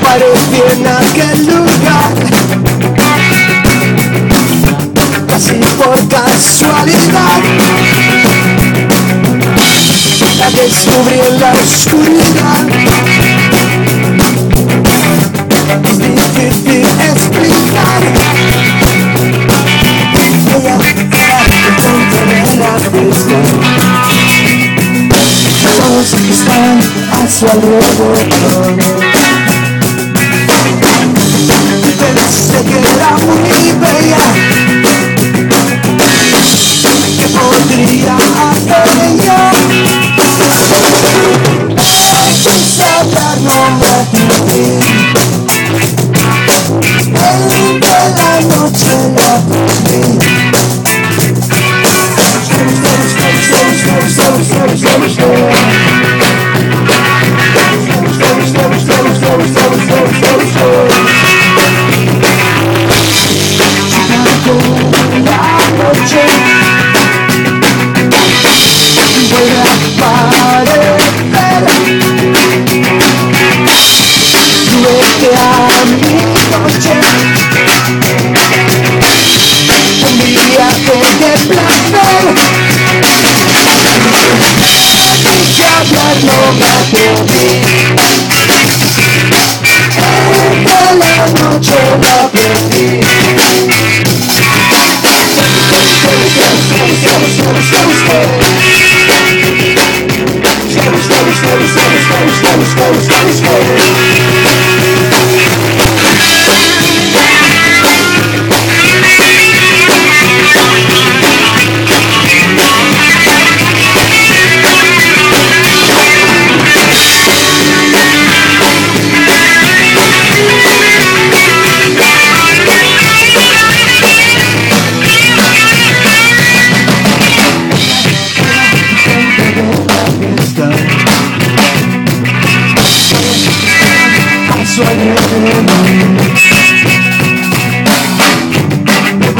Aparecí en aquel lugar, casi por casualidad. La descubrí en la oscuridad. Es difícil explicar. Ella era el punto de la fiesta. Todos están a su alrededor. Pensé que era muy bella, que podría hacer yo. Quise hablar, no me atreví. El de la noche la perdí. Vuelve a aparecer. Vete a mi noche, un viaje de placer. Quise hablar, no me atreví. De la noche la perdí.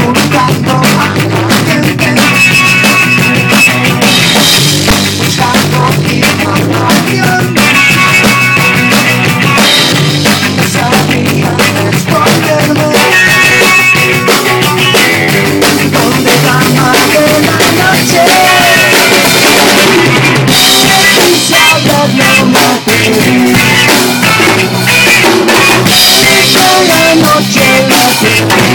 Buscando a la gente, buscando información. No sabía responderme dónde cama de la noche. Quise hablar, no me atreví. La noche la perdí.